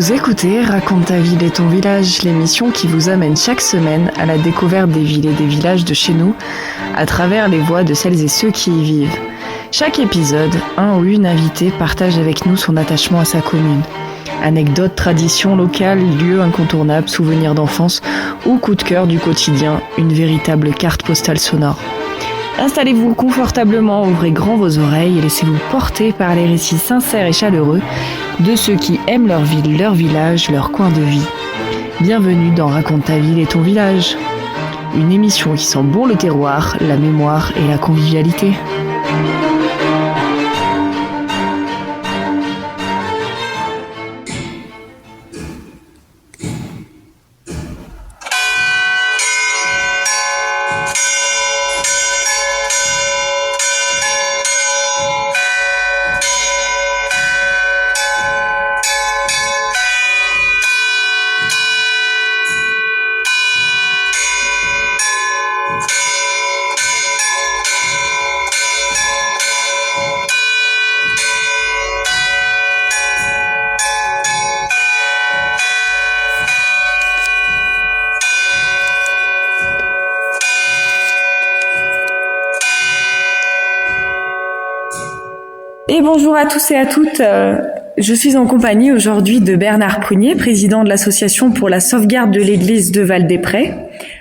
Vous écoutez Raconte ta ville et ton village, l'émission qui vous amène chaque semaine à la découverte des villes et des villages de chez nous, à travers les voix de celles et ceux qui y vivent. Chaque épisode, un ou une invitée partage avec nous son attachement à sa commune. Anecdotes, traditions locales, lieux incontournables, souvenirs d'enfance ou coups de cœur du quotidien, une véritable carte postale sonore. Installez-vous confortablement, ouvrez grand vos oreilles et laissez-vous porter par les récits sincères et chaleureux de ceux qui aiment leur ville, leur village, leur coin de vie. Bienvenue dans Raconte ta ville et ton village. Une émission qui sent bon le terroir, la mémoire et la convivialité. Et bonjour à tous et à toutes, je suis en compagnie aujourd'hui de Bernard Prunier, président de l'association pour la sauvegarde de l'église de Val-des-Prés.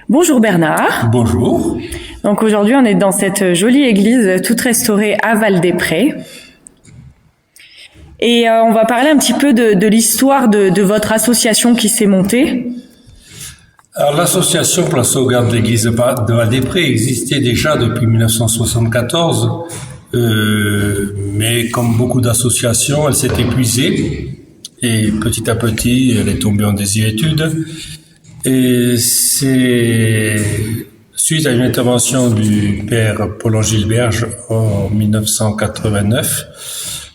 Bonjour Bernard. Bonjour. Donc aujourd'hui on est dans cette jolie église toute restaurée à Val-des-Prés. Et on va parler un petit peu de l'histoire de votre association qui s'est montée. Alors l'association pour la sauvegarde de l'église de Val-des-Prés existait déjà depuis 1974. Mais comme beaucoup d'associations, elle s'est épuisée et petit à petit, elle est tombée en désuétude. Et c'est suite à une intervention du père Paul Gilberge en 1989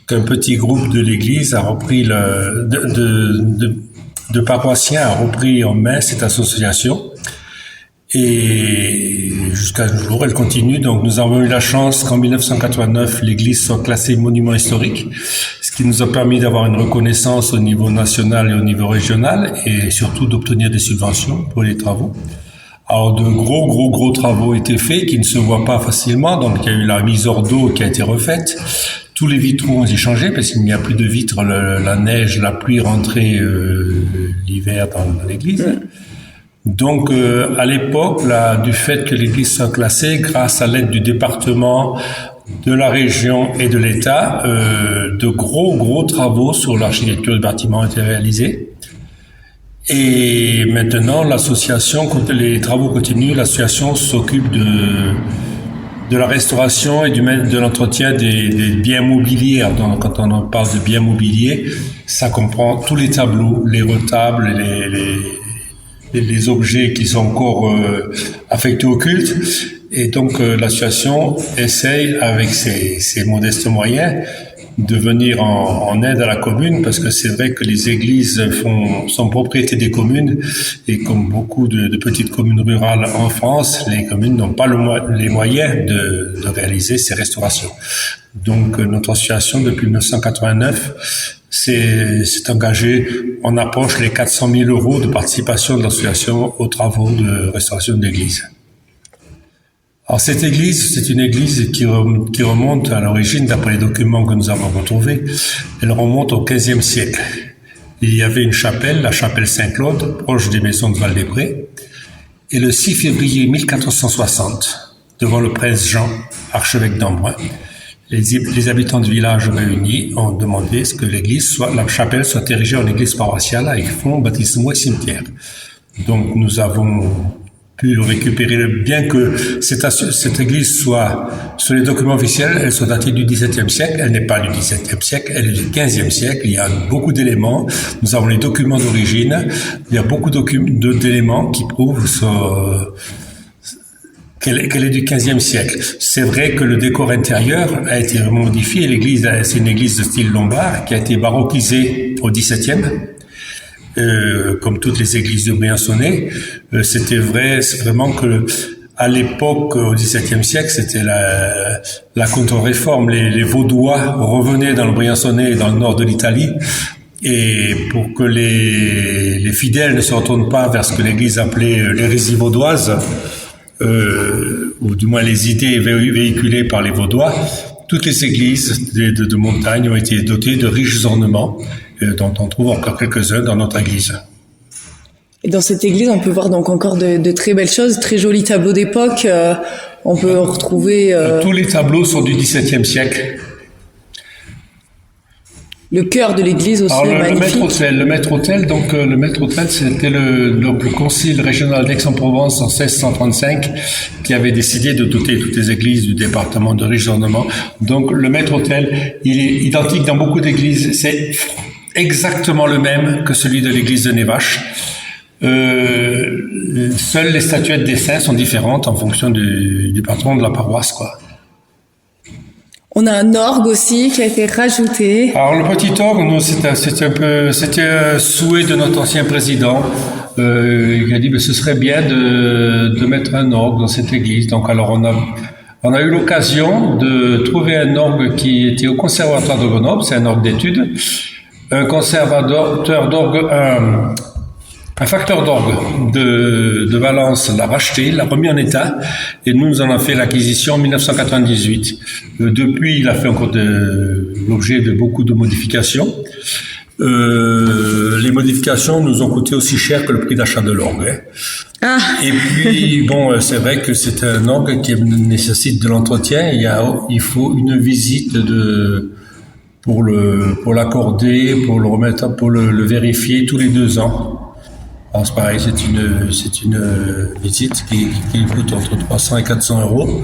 qu'un petit groupe de l'église a repris de paroissiens a repris en main cette association. Et jusqu'à ce jour, elle continue. Donc, nous avons eu la chance qu'en 1989, l'église soit classée monument historique, ce qui nous a permis d'avoir une reconnaissance au niveau national et au niveau régional, et surtout d'obtenir des subventions pour les travaux. Alors, de gros travaux étaient faits, qui ne se voient pas facilement. Donc, il y a eu la mise hors d'eau qui a été refaite. Tous les vitraux ont été changés parce qu'il n'y a plus de vitres. La neige, la pluie rentrait l'hiver dans l'église. Donc, à l'époque, du fait que l'église soit classée, grâce à l'aide du département, de la région et de l'État, de gros travaux sur l'architecture du bâtiment ont été réalisés. Et maintenant, l'association, quand les travaux continuent, l'association s'occupe de la restauration et de l'entretien des biens mobiliers. Alors, quand on en parle de biens mobiliers, ça comprend tous les tableaux, les retables, les objets qui sont encore affectés au culte. Et donc l'association essaye avec ses modestes moyens de venir en aide à la commune, parce que c'est vrai que les églises sont propriété des communes, et comme beaucoup de petites communes rurales en France, les communes n'ont pas les moyens de réaliser ces restaurations. Donc notre association depuis 1989 s'est engagé, on approche les 400 000 euros de participation de l'association aux travaux de restauration de l'église. Alors cette église, c'est une église qui remonte à l'origine, d'après les documents que nous avons retrouvés, elle remonte au XVe siècle. Il y avait une chapelle, la chapelle Saint-Claude, proche des maisons de Val-des-Prés, et le 6 février 1460, devant le prince Jean, archevêque d'Embrun, les habitants du village réunis ont demandé que la chapelle soit érigée en église paroissiale avec fonds, baptismaux et cimetière. Donc nous avons pu récupérer, bien que cette église soit, sur les documents officiels, elle soit datée du XVIIe siècle, elle n'est pas du XVIIe siècle, elle est du XVe siècle, il y a beaucoup d'éléments, nous avons les documents d'origine, il y a beaucoup d'éléments qui prouvent qu'elle est du XVe siècle. C'est vrai que le décor intérieur a été modifié. L'église, c'est une église de style lombard qui a été baroquisée au XVIIe. Comme toutes les églises de Briançonnais, c'est vraiment que à l'époque, au XVIIe siècle, c'était la contre-réforme. Les Vaudois revenaient dans le Briançonnais et dans le nord de l'Italie Et pour que les fidèles ne se retournent pas vers ce que l'Église appelait l'hérésie vaudoise, ou du moins les idées véhiculées par les Vaudois, toutes les églises de montagne ont été dotées de riches ornements, dont on trouve encore quelques-uns dans notre église. Et dans cette église, on peut voir donc encore de très belles choses, très jolis tableaux d'époque. On peut retrouver... Tous les tableaux sont du XVIIe siècle. Le cœur de l'église aussi est magnifique. Le maître-autel, c'était le concile régional d'Aix-en-Provence en 1635 qui avait décidé de doter toutes les églises du département de riches ornements. Donc le maître-autel, il est identique dans beaucoup d'églises. C'est exactement le même que celui de l'église de Névache. Seules les statuettes des saints sont différentes en fonction du patron de la paroisse, quoi. On a un orgue aussi qui a été rajouté. Alors le petit orgue, nous, c'était un souhait de notre ancien président. Il a dit, ce serait bien de mettre un orgue dans cette église. Donc alors on a eu l'occasion de trouver un orgue qui était au conservatoire de Grenoble. C'est un orgue d'études. Un conservateur d'orgue, un facteur d'orgue de Valence l'a racheté, l'a remis en état, et nous en avons fait l'acquisition en 1998. Depuis, il a fait encore l'objet de beaucoup de modifications. Les modifications nous ont coûté aussi cher que le prix d'achat de l'orgue. Ah. Et puis, c'est vrai que c'est un orgue qui nécessite de l'entretien. Il faut une visite pour l'accorder, pour le remettre, pour le vérifier tous les 2 ans. Alors c'est pareil, c'est une visite qui coûte entre 300 et 400 euros.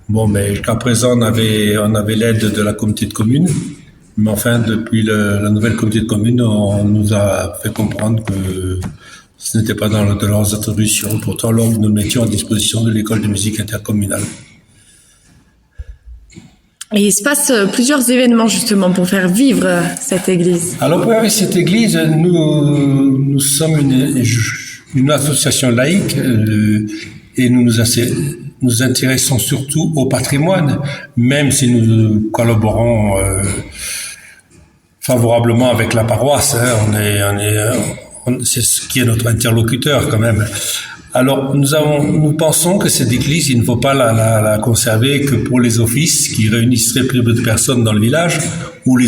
Mais jusqu'à présent, on avait l'aide de la communauté de communes. Mais enfin, depuis la nouvelle communauté de communes, on nous a fait comprendre que ce n'était pas dans de leurs attributions. Pourtant, nous le mettions à disposition de l'école de musique intercommunale. Et il se passe plusieurs événements justement pour faire vivre cette église. Alors pour avec cette église, nous sommes une association laïque et nous intéressons surtout au patrimoine, même si nous collaborons favorablement avec la paroisse. C'est ce qui est notre interlocuteur quand même. Alors, nous pensons que cette église, il ne faut pas la conserver que pour les offices qui réunissent très peu de personnes dans le village ou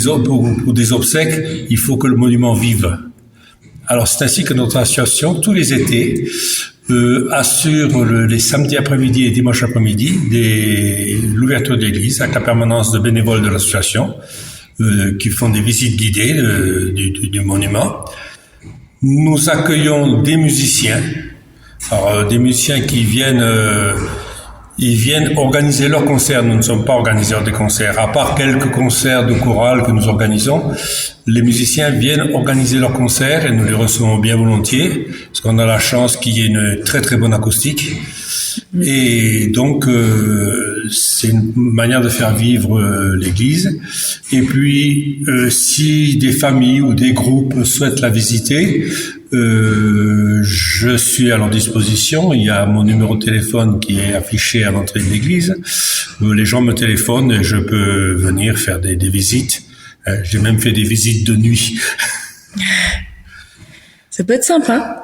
pour des obsèques. Il faut que le monument vive. Alors, c'est ainsi que notre association, tous les étés, assure les samedis après-midi et dimanches après-midi l'ouverture de l'église avec la permanence de bénévoles de l'association qui font des visites guidées du monument. Nous accueillons des musiciens. Alors, des musiciens qui viennent organiser leurs concerts. Nous ne sommes pas organisateurs des concerts. À part quelques concerts de chorale que nous organisons, les musiciens viennent organiser leurs concerts et nous les recevons bien volontiers parce qu'on a la chance qu'il y ait une très très bonne acoustique. Et donc, c'est une manière de faire vivre l'église. Et puis, si des familles ou des groupes souhaitent la visiter, je suis à leur disposition. Il y a mon numéro de téléphone qui est affiché à l'entrée de l'église. Les gens me téléphonent et je peux venir faire des visites. J'ai même fait des visites de nuit. Ça peut être sympa.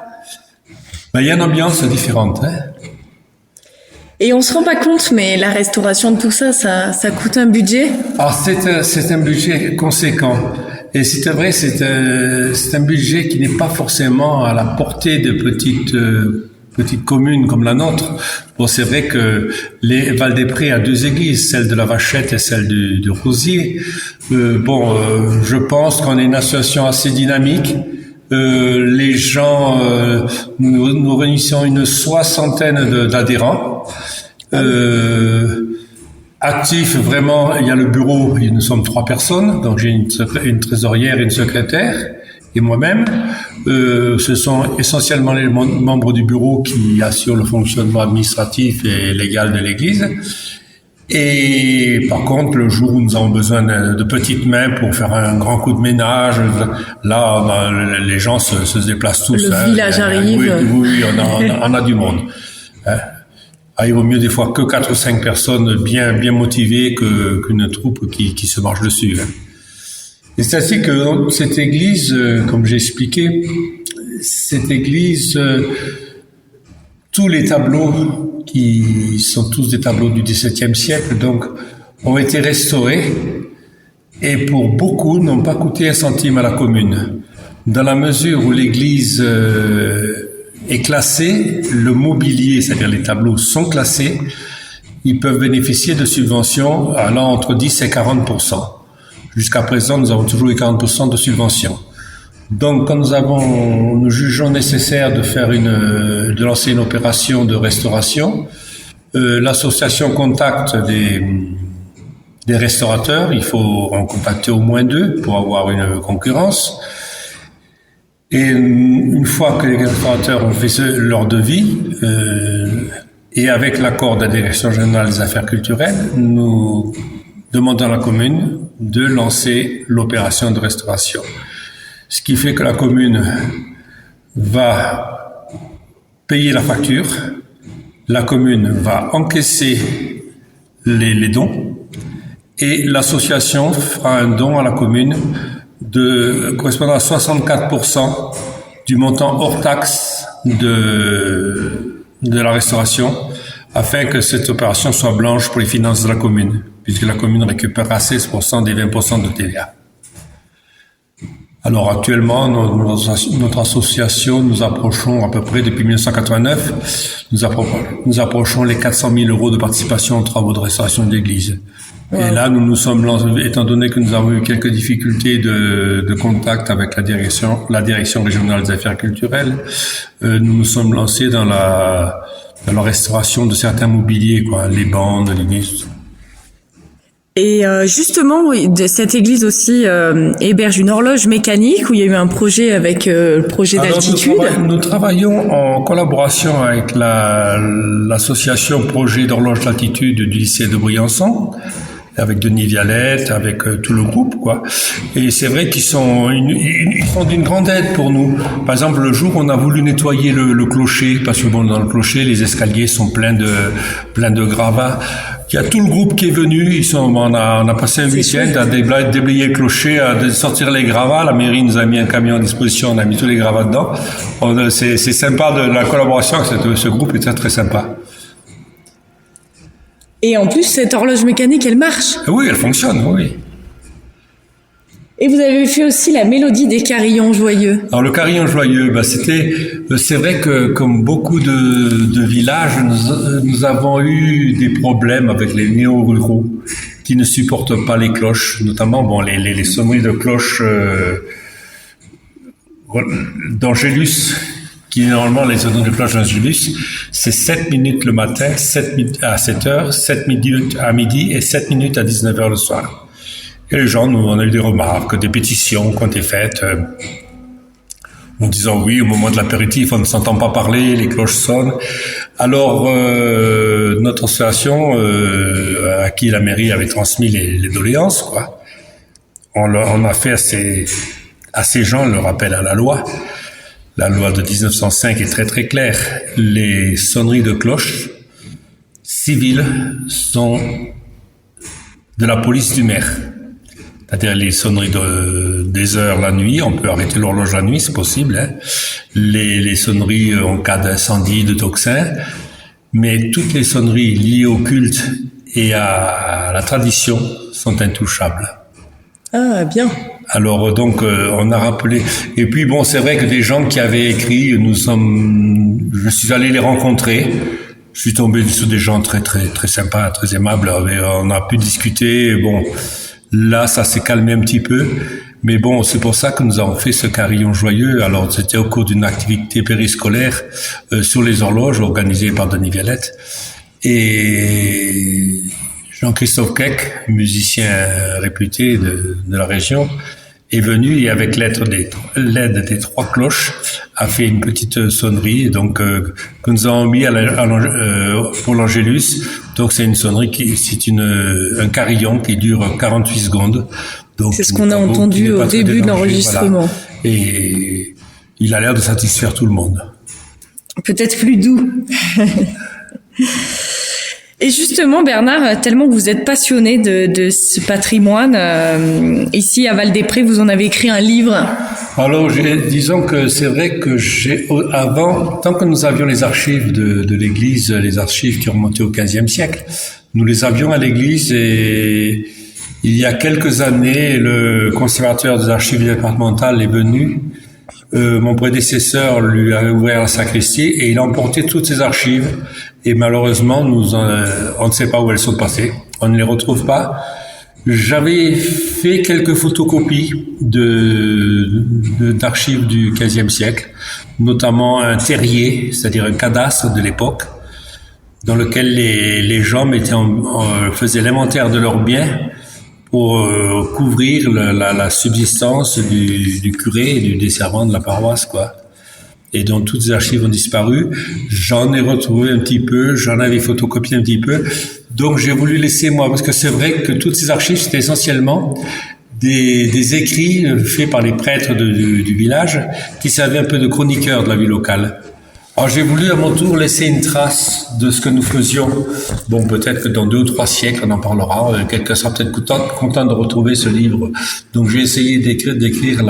Il y a une ambiance différente. Et on se rend pas compte, mais la restauration de tout ça coûte un budget. Alors c'est un budget conséquent. Et c'est vrai, c'est un budget qui n'est pas forcément à la portée de petites communes comme la nôtre. C'est vrai que Val-des-Prés a 2 églises, celle de la Vachette et celle de Rosiers. Je pense qu'on est une association assez dynamique. Les gens, nous réunissons une 60aine d'adhérents. Actifs, vraiment, il y a le bureau, nous sommes 3 personnes, donc j'ai une trésorière et une secrétaire, et moi-même. Ce sont essentiellement les membres du bureau qui assurent le fonctionnement administratif et légal de l'église. Et par contre, le jour où nous avons besoin de petites mains pour faire un grand coup de ménage, là, les gens se déplacent tous. Le village arrive. Oui, on a du monde. Il vaut mieux des fois que 4 ou 5 personnes bien motivées qu'une troupe qui se marche dessus. Et c'est ainsi que cette église, comme j'ai expliqué, cette église, tous les tableaux qui sont tous des tableaux du XVIIe siècle, donc, ont été restaurés et pour beaucoup n'ont pas coûté un centime à la commune. Dans la mesure où l'église est classée, le mobilier, c'est-à-dire les tableaux sont classés, ils peuvent bénéficier de subventions allant entre 10 et 40%. Jusqu'à présent, nous avons toujours eu 40% de subventions. Donc, quand nous jugeons nécessaire de lancer une opération de restauration, l'association contacte des restaurateurs. Il faut en contacter au moins 2 pour avoir une concurrence. Et une fois que les restaurateurs ont fait leur devis, et avec l'accord de la Direction générale des affaires culturelles, nous demandons à la commune de lancer l'opération de restauration. Ce qui fait que la commune va payer la facture, la commune va encaisser les dons et l'association fera un don à la commune correspondant à 64% du montant hors taxe de la restauration afin que cette opération soit blanche pour les finances de la commune, puisque la commune récupérera 16% des 20% de TVA. Alors actuellement, notre association, nous approchons à peu près depuis 1989, nous approchons les 400 000 euros de participation aux travaux de restauration de l'église. Wow. Et là, nous nous sommes lancés, étant donné que nous avons eu quelques difficultés de contact avec la direction régionale des affaires culturelles, nous nous sommes lancés dans la restauration de certains mobiliers, les bandes, l'église. Et justement, cette église aussi héberge une horloge mécanique où il y a eu un projet avec le projet d'altitude. Nous travaillons en collaboration avec l'association Projet d'horloge d'altitude du lycée de Briançon, avec Denis Vialette, avec tout le groupe, Et c'est vrai qu'ils sont d'une grande aide pour nous. Par exemple, le jour où on a voulu nettoyer le clocher, parce que dans le clocher, les escaliers sont pleins de gravats. Il y a tout le groupe qui est venu. On a passé un week-end à déblayer le clocher, à sortir les gravats. La mairie nous a mis un camion à disposition, on a mis tous les gravats dedans. C'est sympa la collaboration avec ce groupe est très très sympa. Et en plus, cette horloge mécanique, elle marche. Oui, elle fonctionne, oui. Et vous avez fait aussi la mélodie des carillons joyeux. Alors le carillon joyeux, c'est vrai que comme beaucoup de villages, nous avons eu des problèmes avec les néo-ruraux qui ne supportent pas les cloches, notamment les sonneries de cloches d'Angélus, qui normalement les sonneries de cloche d'Angélus, c'est 7 minutes le matin, 7 minutes à 7h, 7 minutes à midi et 7 minutes à 19h le soir. Et les gens, on a eu des remarques, des pétitions qui ont été faites, en disant oui, au moment de l'apéritif, on ne s'entend pas parler, les cloches sonnent. Alors, notre association, à qui la mairie avait transmis les doléances, on a fait à ces gens le rappel à la loi. La loi de 1905 est très très claire. Les sonneries de cloches civiles sont de la police du maire. C'est-à-dire les sonneries des heures la nuit, on peut arrêter l'horloge la nuit, c'est possible. Les sonneries en cas d'incendie, de tocsin, mais toutes les sonneries liées au culte et à la tradition sont intouchables. Ah, bien. Alors donc on a rappelé, et puis c'est vrai que des gens qui avaient écrit, je suis allé les rencontrer, je suis tombé sur des gens très très très sympas, très aimables, on a pu discuter, là ça s'est calmé un petit peu, mais c'est pour ça que nous avons fait ce carillon joyeux. Alors c'était au cours d'une activité périscolaire sur les horloges organisée par Denis Vialette, et Jean-Christophe Keck, musicien réputé de la région, est venu et avec l'aide des 3 cloches a fait une petite sonnerie que nous avons mis pour l'Angélus. Donc c'est une sonnerie un carillon qui dure 48 secondes. Donc c'est ce qu'on a entendu au début de l'enregistrement. Voilà. Et il a l'air de satisfaire tout le monde. Peut-être plus doux. Et justement, Bernard, tellement que vous êtes passionné de ce patrimoine, ici à Val-des-Prés, vous en avez écrit un livre. Alors, disons que c'est vrai que avant, tant que nous avions les archives de l'église, les archives qui remontaient au XVe siècle, nous les avions à l'église et il y a quelques années, le conservateur des archives départementales est venu. Mon prédécesseur lui a ouvert la sacristie et il a emporté toutes ses archives. Et malheureusement, on ne sait pas où elles sont passées. On ne les retrouve pas. J'avais fait quelques photocopies d'archives du XVe siècle, notamment un terrier, c'est-à-dire un cadastre de l'époque, dans lequel les gens faisaient l'inventaire de leurs biens pour couvrir la subsistance du curé et du desservant de la paroisse, quoi. Et donc toutes les archives ont disparu. J'en ai retrouvé un petit peu, j'en avais photocopié un petit peu. Donc j'ai voulu laisser moi, parce que c'est vrai que toutes ces archives, c'était essentiellement des écrits faits par les prêtres du village qui servaient un peu de chroniqueurs de la vie locale. Alors j'ai voulu à mon tour laisser une trace de ce que nous faisions. Bon, peut-être que dans 2 ou 3 siècles, on en parlera. Quelqu'un sera peut-être content de retrouver ce livre. Donc j'ai essayé d'écrire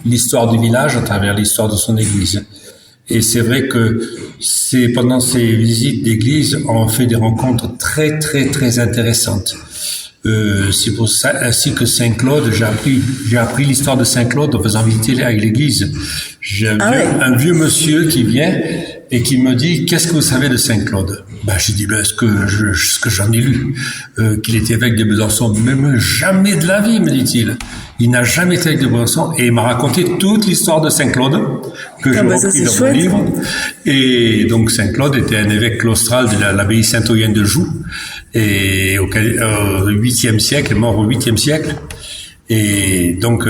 l'histoire du village à travers l'histoire de son église. Et c'est vrai que pendant ces visites d'église, on fait des rencontres très, très, très intéressantes. C'est pour ça, ainsi que Saint-Claude, j'ai appris l'histoire de Saint-Claude en faisant visiter avec l'église. J'ai un vieux monsieur qui vient et qui me dit, qu'est-ce que vous savez de Saint-Claude? J'ai dit, ce que j'en ai lu, qu'il était évêque de Besançon. Même jamais de la vie, me dit-il. Il n'a jamais été évêque de Besançon et il m'a raconté toute l'histoire de Saint-Claude que j'ai repris dans mon livre. Et donc Saint-Claude était un évêque claustral de l'abbaye Saint-Oyen de Joux et au 8e siècle, mort au 8e siècle. Et donc,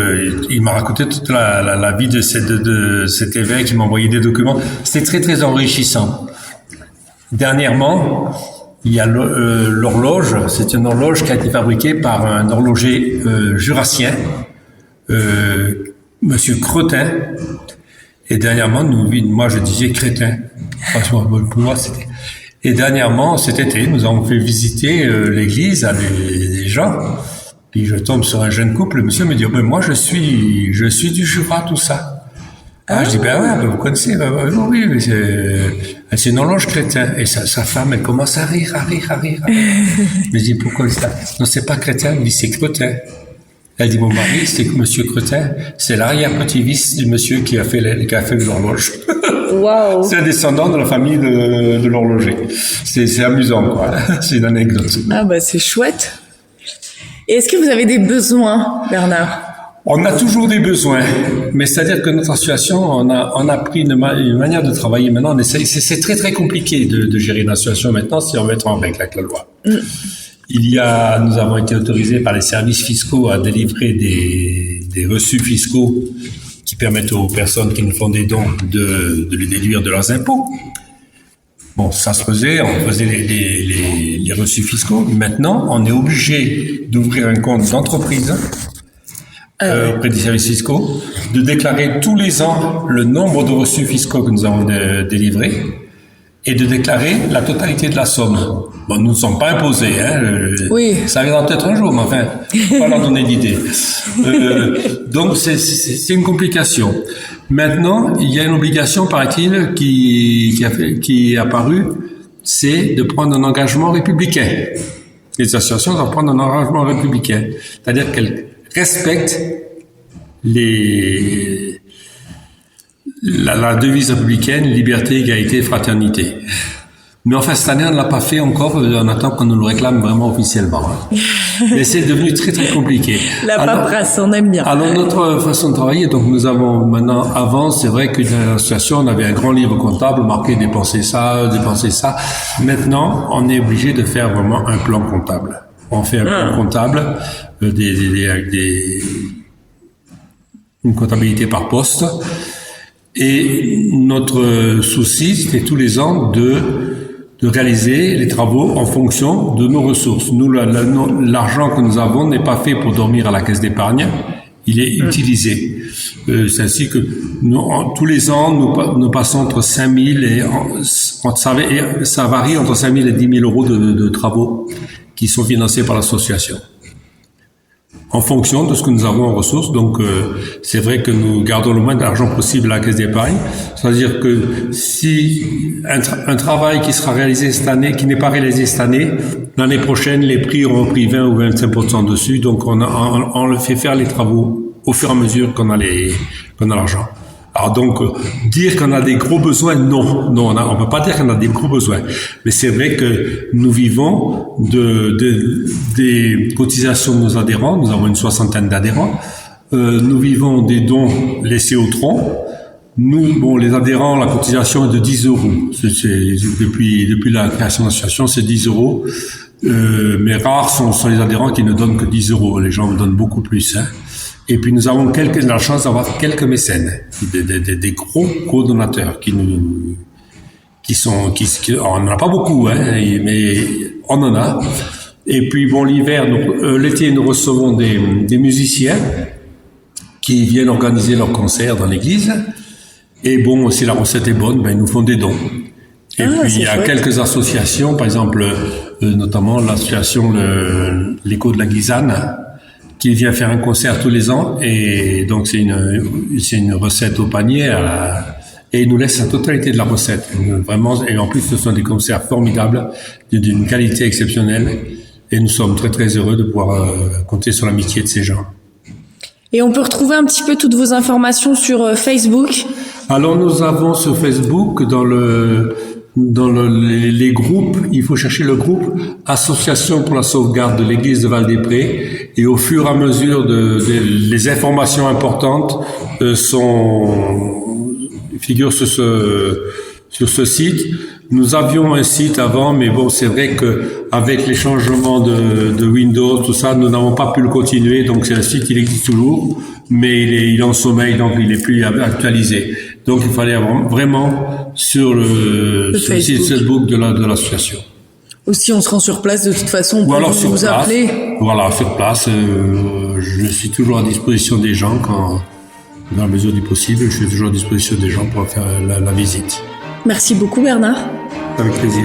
il m'a raconté toute la vie de cet évêque, il m'a envoyé des documents. C'était très, très enrichissant. Dernièrement, il y a l'horloge. C'est une horloge qui a été fabriquée par un horloger jurassien, Monsieur Cretin. Et dernièrement, moi je disais Crétin. Franchement, pour moi, c'était... Et dernièrement, cet été, nous avons fait visiter l'église à des gens. Puis je tombe sur un jeune couple, le monsieur me dit, moi je suis du Jura, tout ça. Je dis, vous connaissez, oui, mais c'est une horloge Crétin. Et sa femme, elle commence à rire. Je dis, pourquoi ça? Non, c'est pas Crétin, elle dit, c'est Cretin. Elle dit, mon mari, c'est monsieur Cretin, c'est l'arrière-petit-fils du monsieur qui a fait l'horloge. Wow. C'est un descendant de la famille de l'horloger. C'est amusant, quoi. C'est une anecdote. C'est chouette. Et est-ce que vous avez des besoins, Bernard? On a toujours des besoins, mais c'est-à-dire que notre association, on a pris une manière de travailler maintenant. C'est très très compliqué de gérer une association maintenant si on veut être en règle avec la loi. Nous avons été autorisés par les services fiscaux à délivrer des reçus fiscaux qui permettent aux personnes qui nous font des dons de les déduire de leurs impôts. Bon, ça se faisait, on faisait les reçus fiscaux. Maintenant, on est obligé d'ouvrir un compte d'entreprise auprès des services fiscaux, de déclarer tous les ans le nombre de reçus fiscaux que nous avons délivrés et de déclarer la totalité de la somme. Bon, nous ne sommes pas imposés, Oui. Ça viendra peut-être un jour, mais enfin, faut pas leur donner d'idée. Donc, c'est une complication. Maintenant, il y a une obligation, paraît-il, qui est apparue, c'est de prendre un engagement républicain. Les associations doivent prendre un engagement républicain. C'est-à-dire qu'elles respectent la devise républicaine, liberté, égalité, fraternité. Mais enfin, cette année, on ne l'a pas fait encore, on attend qu'on nous le réclame vraiment officiellement. Mais c'est devenu très très compliqué. La paperasse, on aime bien. Alors, notre façon de travailler, donc nous avons maintenant, avant, c'est vrai qu'une association, on avait un grand livre comptable, marqué dépenser ça. Maintenant, on est obligé de faire vraiment un plan comptable. On fait un plan comptable, avec une comptabilité par poste. Et notre souci, c'était tous les ans de réaliser les travaux en fonction de nos ressources. Nous, l'argent que nous avons n'est pas fait pour dormir à la caisse d'épargne. il est utilisé. C'est ainsi que tous les ans, nous passons entre 5 000 ça varie entre 5 000 et 10 000 euros de travaux qui sont financés par l'association. En fonction de ce que nous avons en ressources. Donc, c'est vrai que nous gardons le moins d'argent possible à la caisse d'épargne. C'est-à-dire que si un travail qui sera réalisé cette année, qui n'est pas réalisé cette année, l'année prochaine, les prix auront pris 20 ou 25% dessus. Donc, on le fait faire les travaux au fur et à mesure qu'on a l'argent. Alors donc, dire qu'on a des gros besoins, non, on peut pas dire qu'on a des gros besoins. Mais c'est vrai que nous vivons des cotisations de nos adhérents. Nous avons une 60aine d'adhérents. Nous vivons des dons laissés au tronc. Nous, les adhérents, la cotisation est de 10 euros. Depuis la création de l'association, c'est 10 euros. Mais rares sont les adhérents qui ne donnent que 10 euros. Les gens donnent beaucoup plus, hein. Et puis nous avons la chance d'avoir quelques mécènes, des gros donateurs on n'en a pas beaucoup, hein, mais on en a. Et puis l'été, nous recevons des musiciens qui viennent organiser leurs concerts dans l'église. Et si la recette est bonne, ils nous font des dons. Et puis il y a quelques associations, par exemple, notamment l'association l'Écho de la Glisane, qui vient faire un concert tous les ans, et donc c'est une recette au panier, et il nous laisse la totalité de la recette. Vraiment, et en plus ce sont des concerts formidables, d'une qualité exceptionnelle, et nous sommes très très heureux de pouvoir compter sur l'amitié de ces gens. Et on peut retrouver un petit peu toutes vos informations sur Facebook. Alors nous avons sur Facebook, dans les groupes, il faut chercher le groupe Association pour la sauvegarde de l'église de Val-des-Prés, et au fur et à mesure les informations importantes figurent sur ce site. Nous avions un site avant, mais c'est vrai que avec les changements de Windows, tout ça, nous n'avons pas pu le continuer. Donc c'est un site, il existe toujours, mais il est en sommeil, donc il est plus actualisé. Donc il fallait avoir vraiment sur le site Facebook de l'association. Aussi, on se rend sur place de toute façon, on peut vous appeler. Voilà, sur place, je suis toujours à disposition des gens dans la mesure du possible, je suis toujours à disposition des gens pour faire la visite. Merci beaucoup Bernard. Avec plaisir.